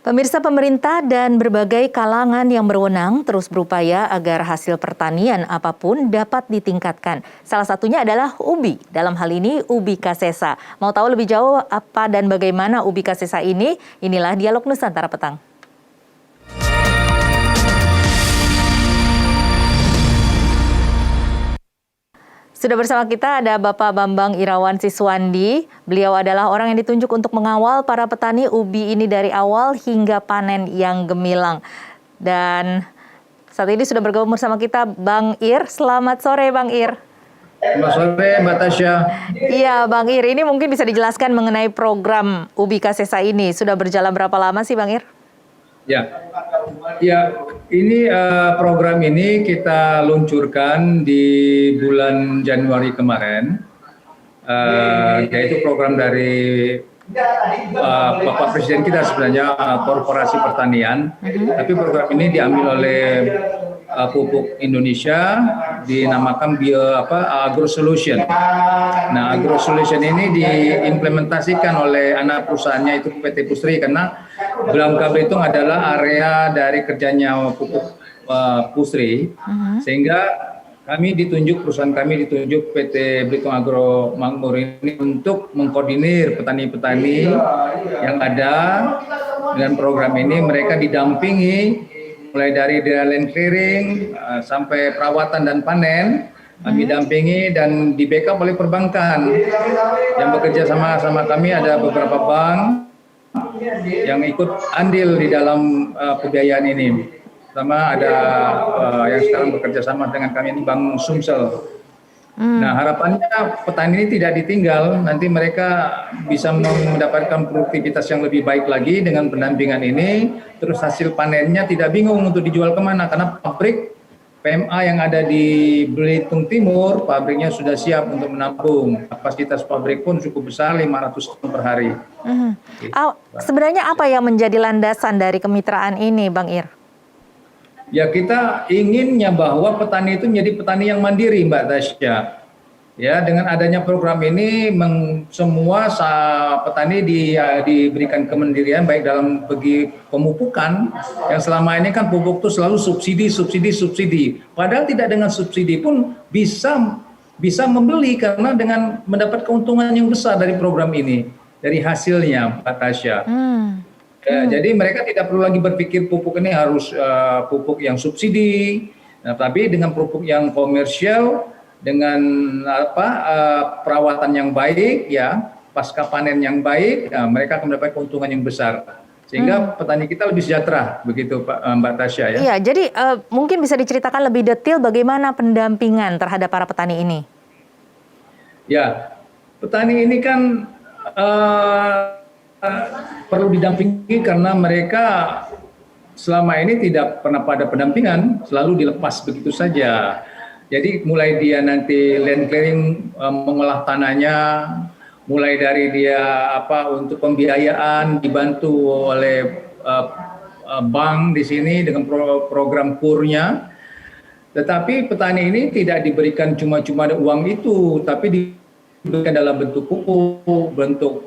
Pemirsa, pemerintah dan berbagai kalangan yang berwenang terus berupaya agar hasil pertanian apapun dapat ditingkatkan. Salah satunya adalah ubi, dalam hal ini ubi Kasesa. Mau tahu lebih jauh apa dan bagaimana ubi Kasesa ini? Inilah Dialog Nusantara Petang. Sudah bersama kita ada Bapak Bambang Irawan Siswandi. Beliau adalah orang yang ditunjuk untuk mengawal para petani ubi ini dari awal hingga panen yang gemilang. Dan saat ini sudah bergabung bersama kita Bang Ir. Selamat sore Bang Ir. Selamat sore Mbak Tasya. Iya Bang Ir, ini mungkin bisa dijelaskan mengenai program ubi Kasesa ini. Sudah berjalan berapa lama sih Bang Ir? Ya, ini program ini kita luncurkan di bulan Januari kemarin, yaitu program dari Bapak Presiden kita sebenarnya Korporasi Pertanian, tapi program ini diambil oleh Pupuk Indonesia, dinamakan Agro Solution. Nah, Agro Solution ini diimplementasikan oleh anak perusahaannya itu PT Pusri, karena Blanka Belitung adalah area dari kerjanya Pupuk Pusri, sehingga perusahaan kami ditunjuk PT Belitung Agro Makmur ini untuk mengkoordinir petani-petani yang ada dengan program ini. Mereka didampingi mulai dari land clearing sampai perawatan dan panen, kami dampingi dan di backup oleh perbankan yang bekerja sama kami. Ada beberapa bank yang ikut andil di dalam pembiayaan ini. Pertama ada yang sekarang bekerja sama dengan kami ini Bank Sumsel. Nah, harapannya petani ini tidak ditinggal, nanti mereka bisa mendapatkan produktivitas yang lebih baik lagi dengan pendampingan ini, terus hasil panennya tidak bingung untuk dijual kemana, karena pabrik PMA yang ada di Belitung Timur, pabriknya sudah siap untuk menampung. Kapasitas pabrik pun cukup besar, 500 ton per hari. Sebenarnya apa yang menjadi landasan dari kemitraan ini, Bang Ir? Ya, kita inginnya bahwa petani itu menjadi petani yang mandiri, Mbak Tasya. Ya, dengan adanya program ini semua petani diberikan kemandirian baik dalam bagi pemupukan, yang selama ini kan pupuk itu selalu subsidi. Padahal tidak dengan subsidi pun bisa membeli, karena dengan mendapat keuntungan yang besar dari program ini, dari hasilnya, Mbak Tasya. Jadi mereka tidak perlu lagi berpikir pupuk ini harus pupuk yang subsidi, tapi dengan pupuk yang komersial, dengan perawatan yang baik, ya pasca panen yang baik, mereka akan mendapat keuntungan yang besar, sehingga petani kita lebih sejahtera, begitu Mbak Tasya ya. Iya, jadi mungkin bisa diceritakan lebih detail bagaimana pendampingan terhadap para petani ini. Ya, petani ini kan perlu didampingi karena mereka selama ini tidak pernah pada pendampingan, selalu dilepas begitu saja. Jadi mulai dia nanti land clearing, mengolah tanahnya, mulai dari dia untuk pembiayaan dibantu oleh bank di sini dengan program kurnya. Tetapi petani ini tidak diberikan cuma-cuma uang itu, tapi diberikan dalam bentuk pupuk, bentuk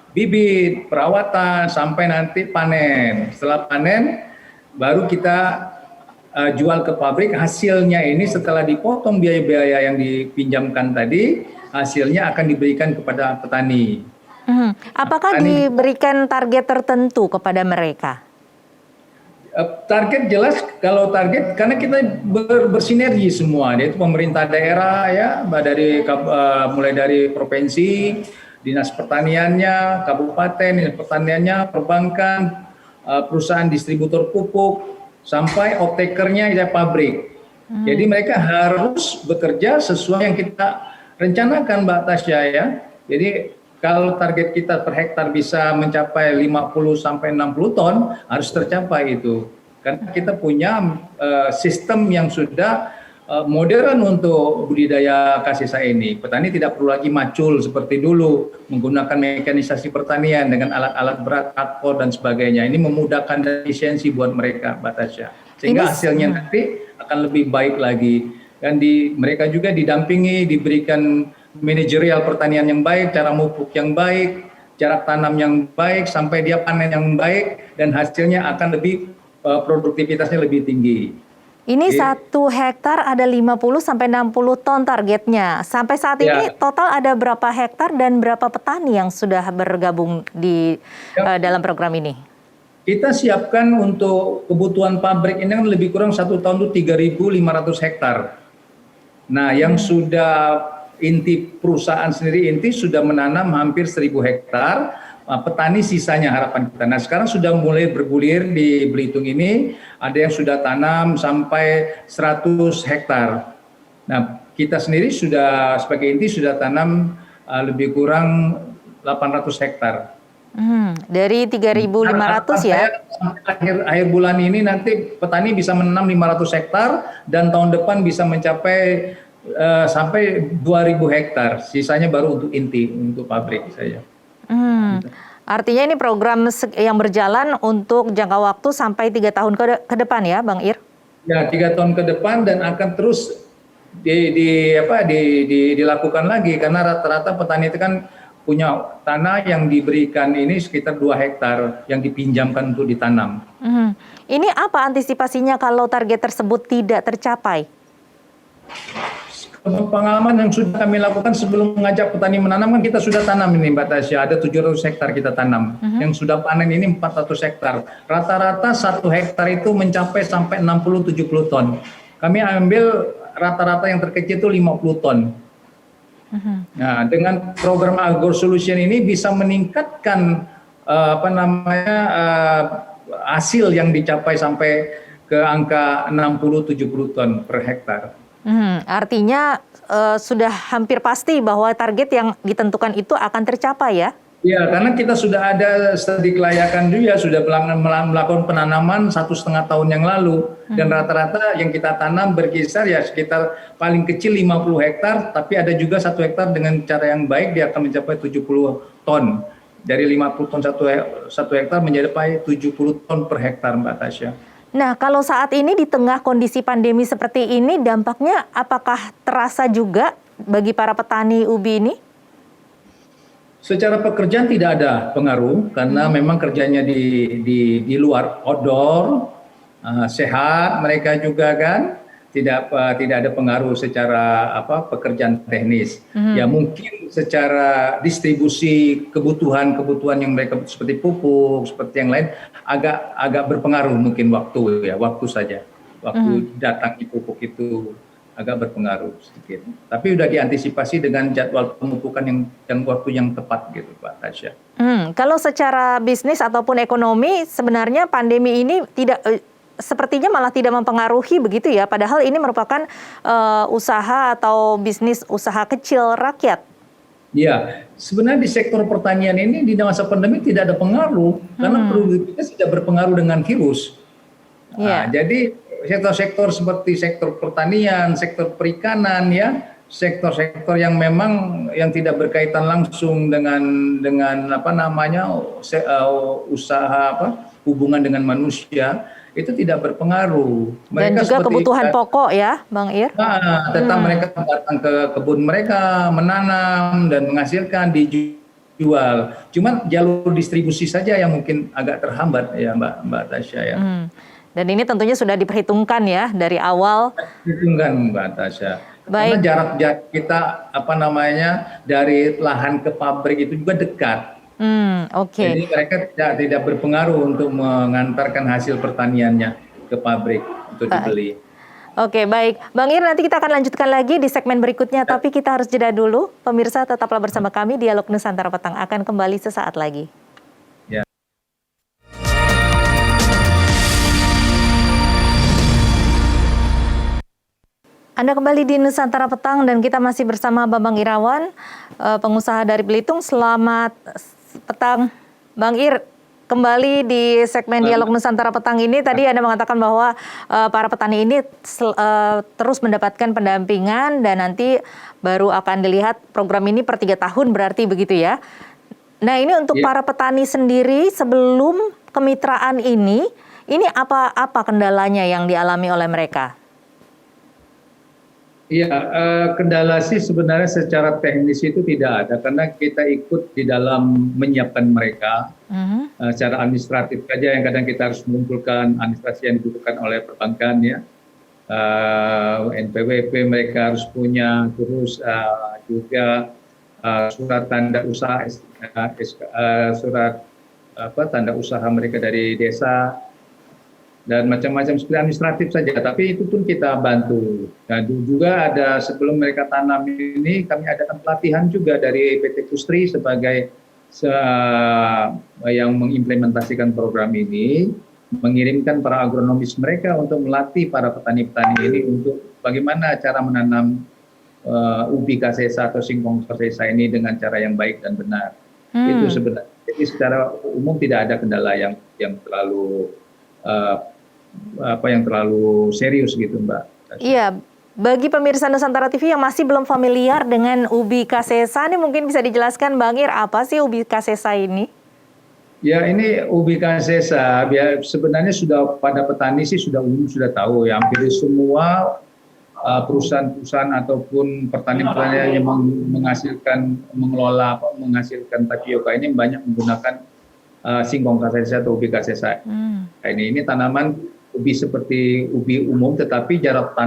bibit, perawatan, sampai nanti panen. Setelah panen, baru kita jual ke pabrik. Hasilnya ini setelah dipotong biaya-biaya yang dipinjamkan tadi, hasilnya akan diberikan kepada petani. Apakah diberikan target tertentu kepada mereka? Target jelas, kalau target karena kita bersinergi semua, yaitu pemerintah daerah ya, mulai dari provinsi, dinas pertaniannya, kabupaten, dinas pertaniannya, perbankan, perusahaan distributor pupuk, sampai off-takernya ya pabrik. Jadi mereka harus bekerja sesuai yang kita rencanakan, Mbak Tasya ya. Jadi kalau target kita per hektar bisa mencapai 50 sampai 60 ton, harus tercapai itu. Karena kita punya sistem yang sudah modern untuk budidaya Kasesa ini. Petani tidak perlu lagi macul seperti dulu, menggunakan mekanisasi pertanian dengan alat-alat berat, traktor dan sebagainya. Ini memudahkan dan efisiensi buat mereka, Mbak Tasya. Sehingga hasilnya nanti akan lebih baik lagi. Dan mereka juga didampingi, diberikan manajerial pertanian yang baik, cara pupuk yang baik, jarak tanam yang baik sampai dia panen yang baik dan hasilnya akan lebih produktivitasnya lebih tinggi. Ini 1 hektar ada 50 sampai 60 ton targetnya. Sampai saat ini total ada berapa hektar dan berapa petani yang sudah bergabung di dalam program ini? Kita siapkan untuk kebutuhan pabrik ini kan lebih kurang 1 tahun itu 3.500 hektar. Nah, yang sudah inti perusahaan sendiri sudah menanam hampir 1.000 hektar. Petani sisanya harapan kita. Nah, sekarang sudah mulai bergulir di Belitung ini, ada yang sudah tanam sampai 100 hektar. Nah, kita sendiri sudah sebagai inti sudah tanam lebih kurang 800 hektar. Dari 3.500 ya? Akhir bulan ini nanti petani bisa menanam 500 hektar dan tahun depan bisa mencapai sampai 2.000 hektar. Sisanya baru untuk inti, untuk pabrik saja. Artinya ini program yang berjalan untuk jangka waktu sampai 3 tahun ke depan ya, Bang Ir? Ya, 3 tahun ke depan dan akan terus dilakukan lagi karena rata-rata petani itu kan punya tanah yang diberikan ini sekitar 2 hektar yang dipinjamkan untuk ditanam. Ini apa antisipasinya kalau target tersebut tidak tercapai? Pengalaman yang sudah kami lakukan sebelum mengajak petani menanam kan kita sudah tanam ini Mbak Tasya, ada 700 hektar kita tanam. Yang sudah panen ini 400 hektar. Rata-rata 1 hektar itu mencapai sampai 60-70 ton. Kami ambil rata-rata yang terkecil itu 50 ton. Nah, dengan program Agro Solution ini bisa meningkatkan hasil yang dicapai sampai ke angka 60-70 ton per hektar. Artinya sudah hampir pasti bahwa target yang ditentukan itu akan tercapai ya? Ya, karena kita sudah ada studi kelayakan juga, sudah melakukan penanaman 1,5 tahun yang lalu. Dan rata-rata yang kita tanam berkisar ya sekitar paling kecil 50 hektar, tapi ada juga 1 hektar dengan cara yang baik dia akan mencapai 70 ton. Dari 50 ton 1 hektar mencapai 70 ton per hektar, Mbak Tasya. Nah, kalau saat ini di tengah kondisi pandemi seperti ini, dampaknya apakah terasa juga bagi para petani ubi ini? Secara pekerjaan tidak ada pengaruh karena memang kerjanya di luar, outdoor, sehat mereka juga kan, tidak ada pengaruh secara pekerjaan teknis. Ya mungkin secara distribusi kebutuhan yang mereka seperti pupuk, seperti yang lain agak berpengaruh mungkin waktu saja. Waktu datang pupuk itu agak berpengaruh sedikit. Tapi sudah diantisipasi dengan jadwal pemupukan yang waktu yang tepat gitu Pak Tasya. Kalau secara bisnis ataupun ekonomi sebenarnya pandemi ini sepertinya malah tidak mempengaruhi begitu ya, padahal ini merupakan usaha atau bisnis usaha kecil rakyat. Ya, sebenarnya di sektor pertanian ini di masa pandemi tidak ada pengaruh karena produktivitas tidak berpengaruh dengan virus. Nah, jadi sektor-sektor seperti sektor pertanian, sektor perikanan ya, sektor-sektor yang memang yang tidak berkaitan langsung dengan usaha hubungan dengan manusia itu tidak berpengaruh. Mereka dan juga kebutuhan pokok ya, Bang Ir. Tetap mereka datang ke kebun mereka, menanam dan menghasilkan, dijual. Cuman jalur distribusi saja yang mungkin agak terhambat ya Mbak Tasya ya. Dan ini tentunya sudah diperhitungkan ya dari awal. Diperhitungkan Mbak Tasya. Karena jarak kita dari lahan ke pabrik itu juga dekat. Jadi mereka tidak berpengaruh untuk mengantarkan hasil pertaniannya ke pabrik untuk dibeli. Oke, baik. Bang Ir, nanti kita akan lanjutkan lagi di segmen berikutnya, tapi kita harus jeda dulu. Pemirsa, tetaplah bersama kami, Dialog Nusantara Petang akan kembali sesaat lagi. Anda kembali di Nusantara Petang dan kita masih bersama Bambang Irawan, pengusaha dari Belitung. Selamat petang, Bang Ir. Kembali di segmen Dialog Nusantara Petang ini, tadi Anda mengatakan bahwa para petani ini terus mendapatkan pendampingan dan nanti baru akan dilihat program ini per 3 tahun berarti begitu ya. Nah ini untuk para petani sendiri sebelum kemitraan ini apa kendalanya yang dialami oleh mereka? Iya, kendala sih sebenarnya secara teknis itu tidak ada karena kita ikut di dalam menyiapkan mereka. Mhm. Secara administratif saja yang kadang kita harus mengumpulkan administrasi yang dibutuhkan oleh perbankan ya. NPWP mereka harus punya, terus juga surat tanda usaha, surat tanda usaha mereka dari desa, dan macam-macam seperti administratif saja, tapi itu pun kita bantu. Dan juga ada sebelum mereka tanam ini kami adakan pelatihan juga dari PT Pustri sebagai yang mengimplementasikan program ini, mengirimkan para agronomis mereka untuk melatih para petani-petani ini untuk bagaimana cara menanam ubi kasesa atau singkong kasesa ini dengan cara yang baik dan benar. Itu sebenarnya. Jadi secara umum tidak ada kendala yang terlalu yang terlalu serius gitu, Mbak. Iya, bagi pemirsa Nusantara TV yang masih belum familiar dengan ubi kasesa, ini mungkin bisa dijelaskan Bang Ir, apa sih ubi kasesa ini? Ya, ini ubi kasesa sebenarnya sudah pada petani sih sudah umum sudah tahu ya, hampir semua perusahaan-perusahaan ataupun petani-petani yang menghasilkan tapioka ini banyak menggunakan singkong kasesa atau ubi kasesa. Ini tanaman ubi seperti ubi umum, tetapi jarak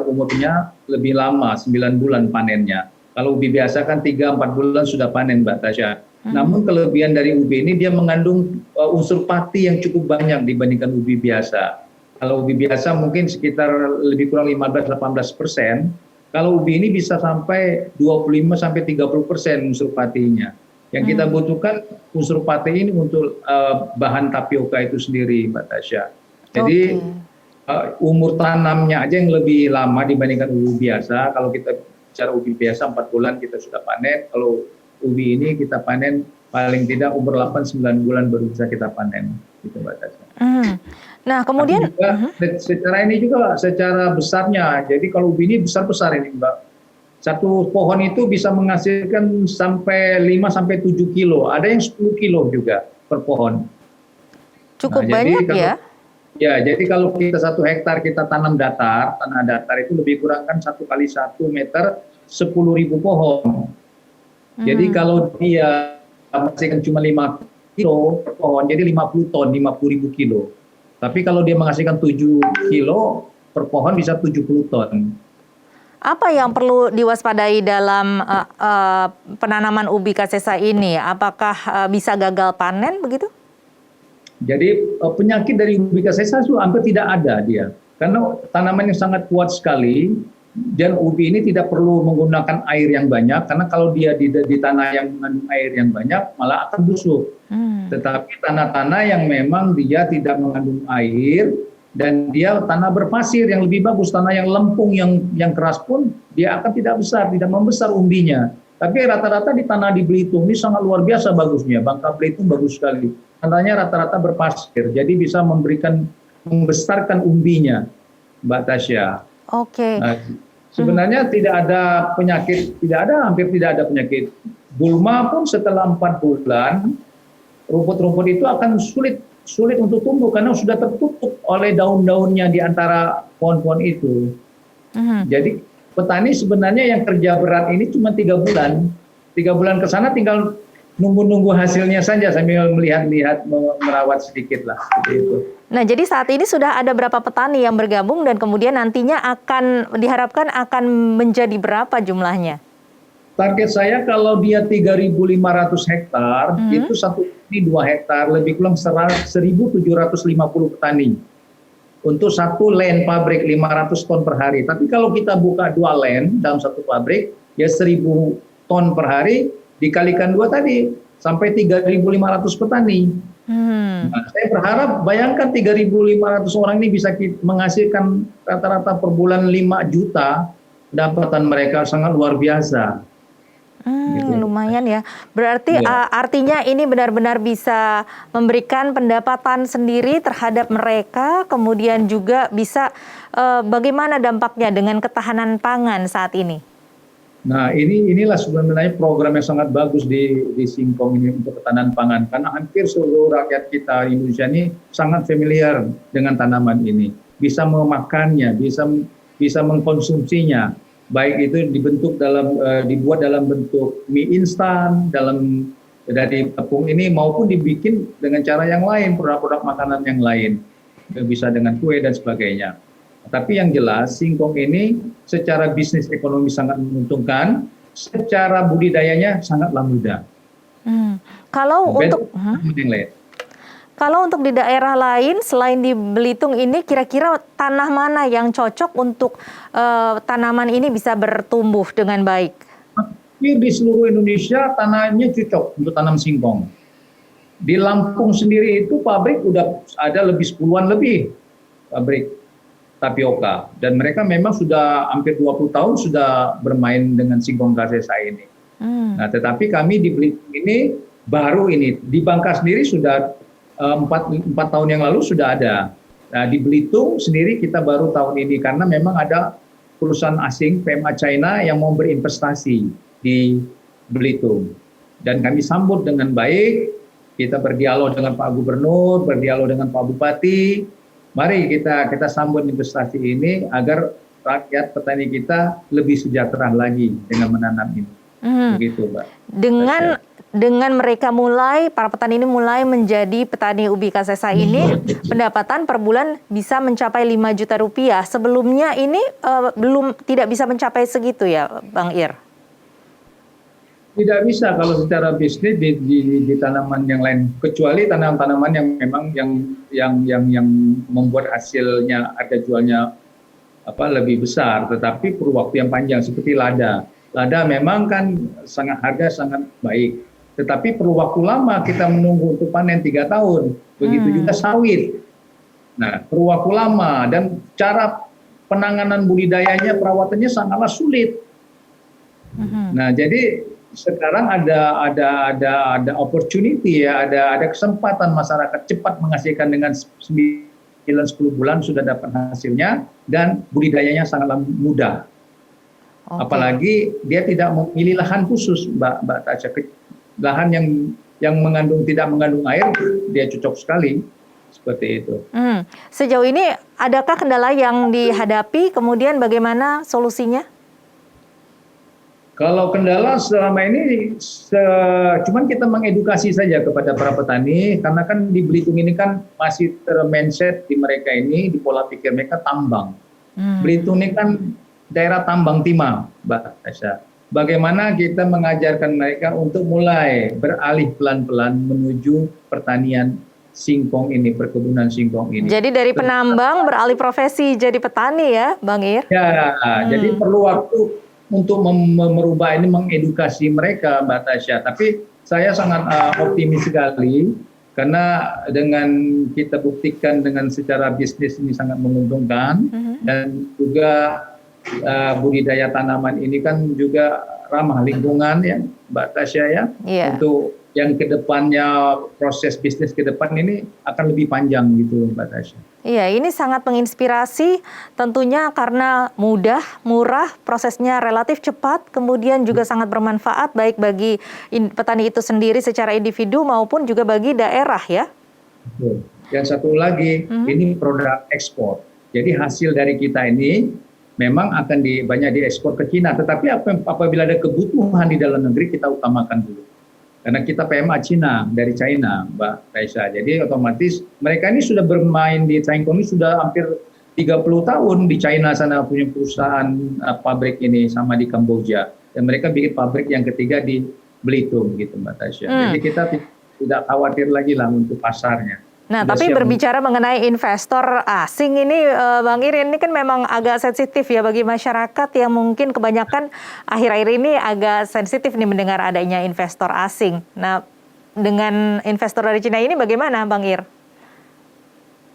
umurnya lebih lama, 9 bulan panennya. Kalau ubi biasa kan 3-4 bulan sudah panen, Mbak Tasya. Namun kelebihan dari ubi ini dia mengandung unsur pati yang cukup banyak dibandingkan ubi biasa. Kalau ubi biasa mungkin sekitar lebih kurang 15-18%. Kalau ubi ini bisa sampai 25-30% unsur patinya. Yang kita butuhkan unsur pati ini untuk bahan tapioka itu sendiri, Mbak Tasya. Jadi umur tanamnya aja yang lebih lama dibandingkan ubi biasa. Kalau kita bicara ubi biasa 4 bulan kita sudah panen. Kalau ubi ini kita panen paling tidak umur 8-9 bulan baru bisa kita panen. Gitu, Mbak Tasya. Nah, kemudian secara ini juga secara besarnya. Jadi kalau ubi ini besar-besar ini, Mbak. Satu pohon itu bisa menghasilkan sampai 5-7 kilo. Ada yang 10 kilo juga per pohon. Cukup banyak ya? Ya, jadi kalau kita 1 hektar kita tanam tanah datar itu lebih kurang kan 1 kali 1 meter 10.000 pohon. Jadi kalau dia menghasilkan cuma 5 kilo per pohon, jadi 50 ton, 50.000 kilo. Tapi kalau dia menghasilkan 7 kilo per pohon bisa 70 ton. Apa yang perlu diwaspadai dalam penanaman ubi kasesa ini? Apakah bisa gagal panen begitu? Jadi penyakit dari ubi kasesa itu hampir tidak ada dia. Karena tanaman yang sangat kuat sekali, dan ubi ini tidak perlu menggunakan air yang banyak, karena kalau dia di tanah yang mengandung air yang banyak, malah akan busuk. Tetapi tanah-tanah yang memang dia tidak mengandung air, dan dia tanah berpasir yang lebih bagus, tanah yang lempung, yang keras pun, dia akan tidak besar, tidak membesar umbinya. Tapi rata-rata di tanah di Belitung ini sangat luar biasa bagusnya, Bangka Belitung bagus sekali. Tanahnya rata-rata berpasir, jadi bisa membesarkan umbinya, Mbak Tasya. Oke. Nah, sebenarnya tidak ada penyakit, hampir tidak ada penyakit. Gulma pun setelah 4 bulan, rumput-rumput itu akan sulit untuk tumbuh karena sudah tertutup oleh daun-daunnya di antara pohon-pohon itu. Jadi petani sebenarnya yang kerja berat ini cuma 3 bulan. 3 bulan ke sana tinggal nunggu-nunggu hasilnya saja sambil melihat-lihat, merawat sedikit lah. Seperti itu. Nah, jadi saat ini sudah ada berapa petani yang bergabung dan kemudian nantinya diharapkan akan menjadi berapa jumlahnya? Target saya kalau dia 3.500 hektar, itu 2 hektar, lebih kurang 1.750 petani. Untuk 1 land pabrik 500 ton per hari. Tapi kalau kita buka 2 land dalam 1 pabrik, ya 1.000 ton per hari, dikalikan 2 tadi, sampai 3.500 petani. Nah, saya berharap, bayangkan 3.500 orang ini bisa menghasilkan rata-rata per bulan 5 juta, pendapatan mereka sangat luar biasa. Gitu. Lumayan ya. Berarti artinya ini benar-benar bisa memberikan pendapatan sendiri terhadap mereka, kemudian juga bisa bagaimana dampaknya dengan ketahanan pangan saat ini? Nah, inilah sebenarnya program yang sangat bagus di Singkong ini untuk ketahanan pangan, karena hampir seluruh rakyat kita Indonesia ini sangat familiar dengan tanaman ini, bisa memakannya, bisa mengkonsumsinya. baik itu dibuat dalam bentuk mie instan, dari tepung ini maupun dibikin dengan cara yang lain, produk-produk makanan yang lain, bisa dengan kue dan sebagainya. Tapi yang jelas singkong ini secara bisnis ekonomi sangat menguntungkan, secara budidayanya sangatlah mudah. Kalau Beda untuk dengan yang lain. Kalau untuk di daerah lain selain di Belitung ini, kira-kira tanah mana yang cocok untuk tanaman ini bisa bertumbuh dengan baik? Hampir di seluruh Indonesia tanahnya cocok untuk tanam singkong. Di Lampung sendiri itu pabrik udah ada lebih 10-an lebih pabrik tapioka, dan mereka memang sudah hampir 20 tahun sudah bermain dengan singkong kasesa ini. Nah, tetapi kami di Belitung ini baru ini, di Bangka sendiri sudah 4 tahun yang lalu sudah ada. Nah, di Belitung sendiri kita baru tahun ini karena memang ada perusahaan asing PMA China yang mau berinvestasi di Belitung. Dan kami sambut dengan baik, kita berdialog dengan Pak Gubernur, berdialog dengan Pak Bupati. Mari kita sambut investasi ini agar rakyat petani kita lebih sejahtera lagi dengan menanam ini. Begitu, Mbak. Dengan mereka para petani ini mulai menjadi petani ubi kasesa ini, pendapatan per bulan bisa mencapai 5 juta rupiah. Sebelumnya ini tidak bisa mencapai segitu ya, Bang Ir? Tidak bisa kalau secara bisnis di tanaman yang lain, kecuali tanaman-tanaman yang memang yang membuat hasilnya, harga jualnya lebih besar, tetapi perlu waktu yang panjang seperti lada. Lada memang kan harga sangat baik, tetapi perlu waktu lama, kita menunggu untuk panen 3 tahun. Begitu juga sawit. Nah, perlu waktu lama dan cara penanganan budidayanya, perawatannya sangatlah sulit. Nah, jadi sekarang ada opportunity ya, ada kesempatan masyarakat cepat menghasilkan dengan 9-10 bulan sudah dapat hasilnya, dan budidayanya sangatlah mudah. Okay. Apalagi dia tidak memilih lahan khusus, Mbak Tasya. Lahan yang tidak mengandung air, dia cocok sekali seperti itu. Sejauh ini adakah kendala yang dihadapi, kemudian bagaimana solusinya? Kalau kendala selama ini, cuman kita mengedukasi saja kepada para petani, karena kan di Belitung ini kan masih mindset di mereka ini, di pola pikir mereka tambang. Belitung ini kan daerah tambang timah, Mbak Tasya. Bagaimana kita mengajarkan mereka untuk mulai beralih pelan-pelan menuju pertanian singkong ini, perkebunan singkong ini. Jadi dari penambang beralih profesi jadi petani ya, Bang Ir? Ya, jadi perlu waktu untuk merubah ini, mengedukasi mereka, Mbak Tasya. Tapi saya sangat optimis sekali, karena dengan kita buktikan dengan secara bisnis ini sangat menguntungkan, dan juga budidaya tanaman ini kan juga ramah lingkungan ya, Mbak Tasya ya. Yeah. Untuk yang kedepannya, proses bisnis ke depan ini akan lebih panjang gitu, Mbak Tasya. Iya, ini sangat menginspirasi tentunya karena mudah, murah, prosesnya relatif cepat, kemudian juga sangat bermanfaat baik bagi petani itu sendiri secara individu maupun juga bagi daerah ya. Betul. Yang satu lagi, ini produk ekspor. Jadi hasil dari kita ini memang akan banyak diekspor ke Cina, tetapi apabila ada kebutuhan di dalam negeri, kita utamakan dulu. Karena kita PMA Cina, dari China, Mbak Raisa. Jadi otomatis mereka ini sudah bermain di singkong ini sudah hampir 30 tahun di China sana, punya perusahaan pabrik ini, sama di Kamboja. Dan mereka bikin pabrik yang ketiga di Belitung gitu, Mbak Tasya. Jadi kita tidak khawatir lagi lah untuk pasarnya. Nah, tapi berbicara mengenai investor asing ini, Bang Ir, ini kan memang agak sensitif ya bagi masyarakat yang mungkin kebanyakan akhir-akhir ini agak sensitif nih mendengar adanya investor asing. Nah, dengan investor dari Cina ini bagaimana, Bang Ir?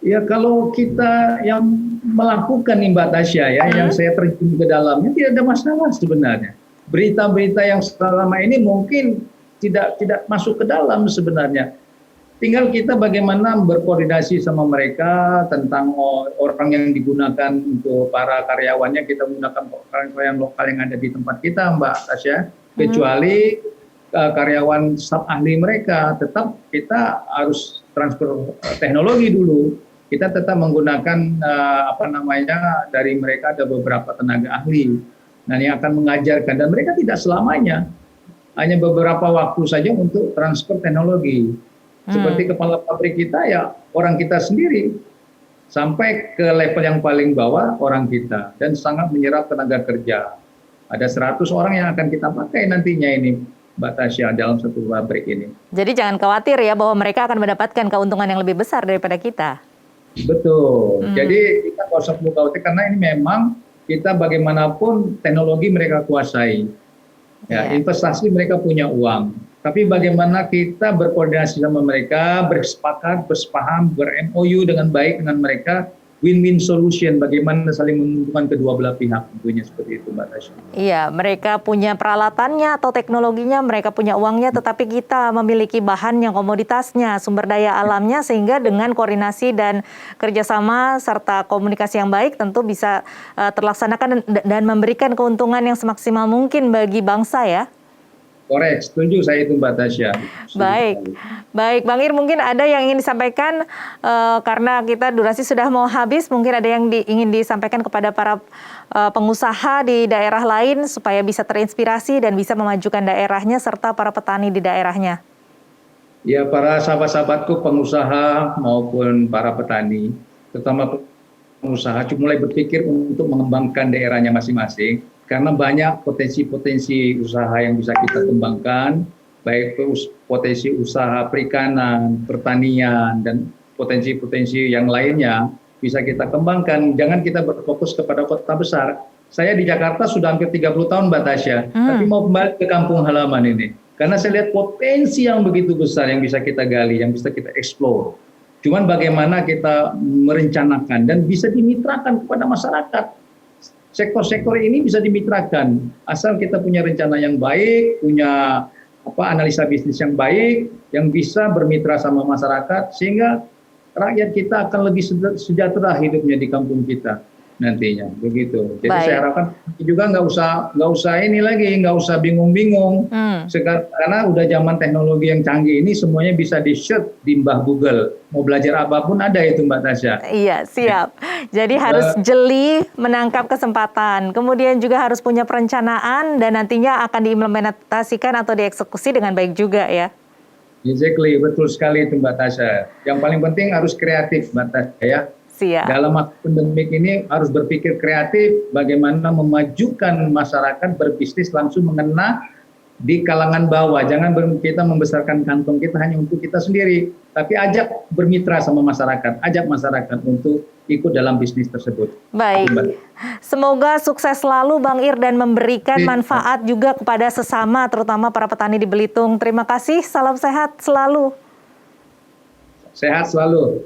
Ya, kalau kita yang melakukan nih, Mbak Tasya ya, yang saya terjun ke dalamnya, tidak ada masalah sebenarnya. Berita-berita yang selama ini mungkin tidak masuk ke dalam sebenarnya. Tinggal kita bagaimana berkoordinasi sama mereka tentang orang yang digunakan untuk para karyawannya, kita menggunakan karyawan lokal yang ada di tempat kita, Mbak Tasya. Kecuali karyawan staf ahli mereka, tetap kita harus transfer teknologi dulu. Kita tetap menggunakan dari mereka ada beberapa tenaga ahli Nah, yang akan mengajarkan, dan mereka tidak selamanya, hanya beberapa waktu saja untuk transfer teknologi. Seperti kepala pabrik kita ya orang kita sendiri, sampai ke level yang paling bawah orang kita, dan sangat menyerap tenaga kerja. Ada 100 orang yang akan kita pakai nantinya ini, Mbak Tasya, dalam satu pabrik ini. Jadi jangan khawatir ya bahwa mereka akan mendapatkan keuntungan yang lebih besar daripada kita. Betul. Jadi kita nggak usah perlu khawatir, karena ini memang kita bagaimanapun teknologi mereka kuasai. Ya, investasi mereka punya uang. Tapi bagaimana kita berkoordinasi sama mereka, bersepakat, bersepaham, ber-MOU dengan baik dengan mereka, win-win solution, bagaimana saling menguntungkan kedua belah pihak, tentunya seperti itu, Mbak Tasya. Iya, mereka punya peralatannya atau teknologinya, mereka punya uangnya, tetapi kita memiliki bahannya, komoditasnya, sumber daya alamnya, sehingga dengan koordinasi dan kerjasama serta komunikasi yang baik tentu bisa terlaksanakan dan memberikan keuntungan yang semaksimal mungkin bagi bangsa ya. Korek, setuju saya itu, Mbak Tasya. Baik Bang Ir, mungkin ada yang ingin disampaikan karena kita durasi sudah mau habis, mungkin ada yang ingin disampaikan kepada para pengusaha di daerah lain supaya bisa terinspirasi dan bisa memajukan daerahnya serta para petani di daerahnya. Ya, para sahabat-sahabatku pengusaha maupun para petani, terutama pengusaha, mulai berpikir untuk mengembangkan daerahnya masing-masing. Karena banyak potensi-potensi usaha yang bisa kita kembangkan, baik potensi usaha perikanan, pertanian, dan potensi-potensi yang lainnya bisa kita kembangkan. Jangan kita berfokus kepada kota besar. Saya di Jakarta sudah hampir 30 tahun, Mbak Tasya, tapi mau kembali ke kampung halaman ini. Karena saya lihat potensi yang begitu besar yang bisa kita gali, yang bisa kita explore. Cuman bagaimana kita merencanakan dan bisa dimitrakan kepada masyarakat. Sektor-sektor ini bisa dimitrakan asal kita punya rencana yang baik, punya analisa bisnis yang baik, yang bisa bermitra sama masyarakat, sehingga rakyat kita akan lebih sejahtera hidupnya di kampung kita nantinya, begitu. Jadi saya harapkan juga nggak usah bingung-bingung, karena udah zaman teknologi yang canggih ini, semuanya bisa di-search di mbah Google. Mau belajar apapun ada itu, Mbak Tasya. Iya, siap. Jadi harus jeli menangkap kesempatan, kemudian juga harus punya perencanaan dan nantinya akan diimplementasikan atau dieksekusi dengan baik juga ya. Exactly, betul sekali itu, Mbak Tasya. Yang paling penting harus kreatif, Mbak Tasya ya. Siap. Dalam masa pandemik ini harus berpikir kreatif bagaimana memajukan masyarakat berbisnis langsung mengena di kalangan bawah. Jangan kita membesarkan kantong kita hanya untuk kita sendiri, tapi ajak bermitra sama masyarakat, ajak masyarakat untuk ikut dalam bisnis tersebut. Baik, semoga sukses selalu Bang Ir dan memberikan manfaat juga kepada sesama, terutama para petani di Belitung. Terima kasih, salam sehat selalu. Sehat selalu.